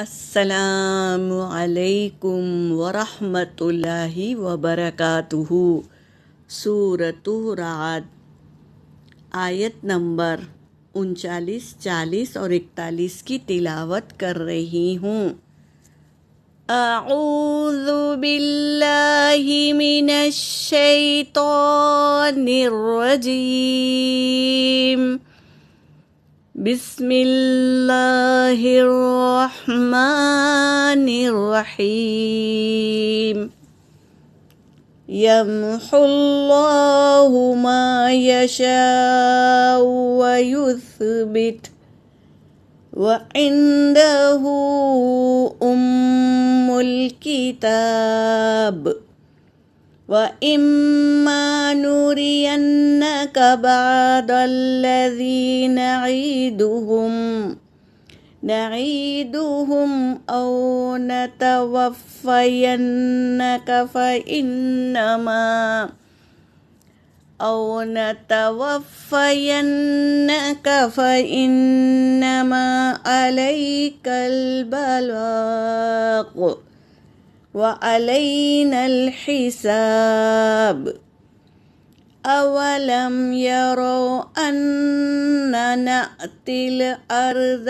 السلام علیکم ورحمۃ اللہ وبرکاتہ۔ سورۃ رعد، آیت نمبر 39، 40 اور 41 کی تلاوت کر رہی ہوں۔ اعوذ باللہ من الشیطان الرجیم، بسم اللہ الرحمن الرحیم۔ یمحو اللہ ما یشاء ویثبت وعنده الکتاب وَإِمَّا نُرِيَنَّكَ بَعْضَ الَّذِي نَعِدُهُمْ أَوْ نَتَوَفَّيَنَّكَ فَإِنَّمَا عَلَيْكَ الْبَلَاغُ وَعَلَيْنَا الْحِسَابُ۔ أَوَلَمْ يَرَوْا أَنَّا نَأْتِي الْأَرْضَ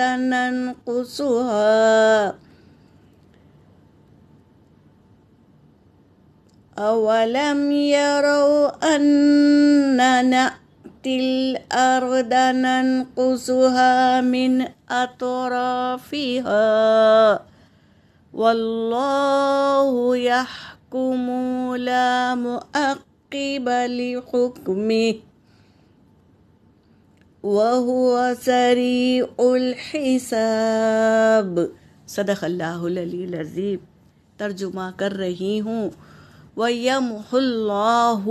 ننقصها من أطرافها واللہ یحکم لا معقب لحکمہ وہو سریع الحساب۔ صدق اللہ العلی العظیم۔ ترجمہ کر رہی ہوں۔ وَيَمْحُو اللَّهُ،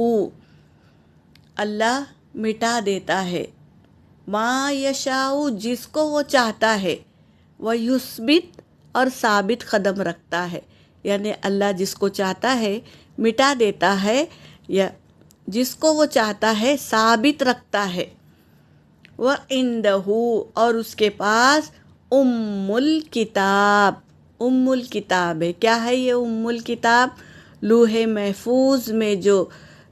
اللہ مٹا دیتا ہے، ما یشاء جس کو وہ چاہتا ہے، وَيُثْبِتْ اور ثابت قدم رکھتا ہے، یعنی اللہ جس کو چاہتا ہے مٹا دیتا ہے، یا جس کو وہ چاہتا ہے ثابت رکھتا ہے۔ وَعِندَهُ اور اس کے پاس الکتاب، الکتاب ہے۔ کیا ہے یہ الکتاب؟ لوح محفوظ میں جو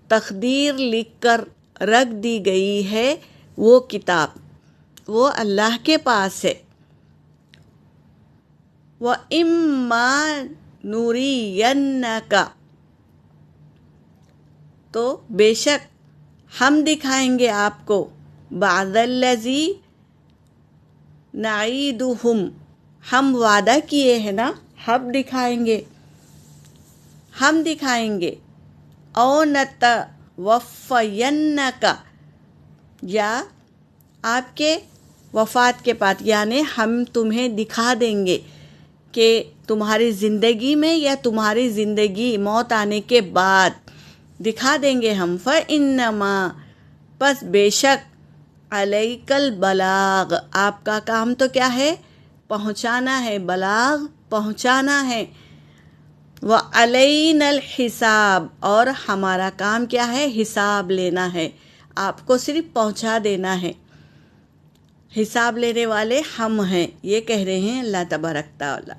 تقدیر لکھ کر رکھ دی گئی ہے وہ کتاب، وہ اللہ کے پاس ہے۔ وَإِمَّا نُرِيَنَّكَ تو بے شک ہم دکھائیں گے آپ کو، بَعْضَ الَّذِي نَعِدُهُمْ ہم وعدہ کیے ہیں نا، ہم دکھائیں گے، او نَتَوَفَّيَنَّكَ یا آپ کے وفات کے بعد، یعنی ہم تمہیں دکھا دیں گے کہ تمہاری زندگی میں یا تمہاری زندگی موت آنے کے بعد دکھا دیں گے ہم۔ فَإِنَّمَا پس بے شک عَلَيْكَ الْبَلَاغُ آپ کا کام تو کیا ہے؟ پہنچانا ہے، بلاغ پہنچانا ہے۔ وَعَلَيْنَا الْحِسَابُ اور ہمارا کام کیا ہے؟ حساب لینا ہے، آپ کو صرف پہنچا دینا ہے، حساب لینے والے ہم ہیں، یہ کہہ رہے ہیں اللہ تبارک تعالی۔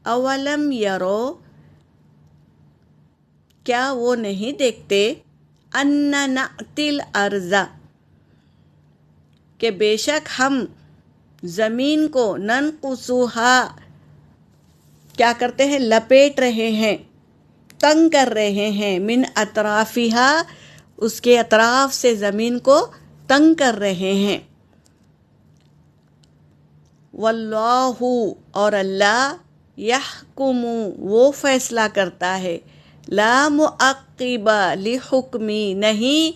اولم یرو کیا وہ نہیں دیکھتے، انا نأتی الارض کہ بے شک ہم زمین کو، ننقصها کیا کرتے ہیں؟ لپیٹ رہے ہیں، تنگ کر رہے ہیں، من اطرافها اس کے اطراف سے زمین کو تنگ کر رہے ہیں۔ واللہ اور اللہ، یحکم وہ فیصلہ کرتا ہے، لا معقب لحکمی نہیں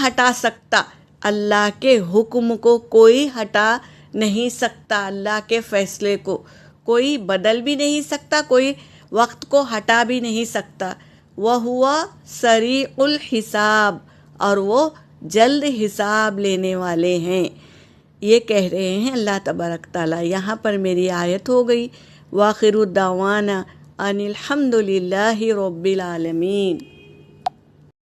ہٹا سکتا اللہ کے حکم کو، کوئی ہٹا نہیں سکتا اللہ کے فیصلے کو، کوئی بدل بھی نہیں سکتا، کوئی وقت کو ہٹا بھی نہیں سکتا۔ وَهُوَ سَرِيعُ الْحِسَابِ اور وہ جلد حساب لینے والے ہیں، یہ کہہ رہے ہیں اللہ تبارک تعالیٰ۔ یہاں پر میری آیت ہو گئی۔ وآخر دعوانا ان الحمد للہ رب العالمین۔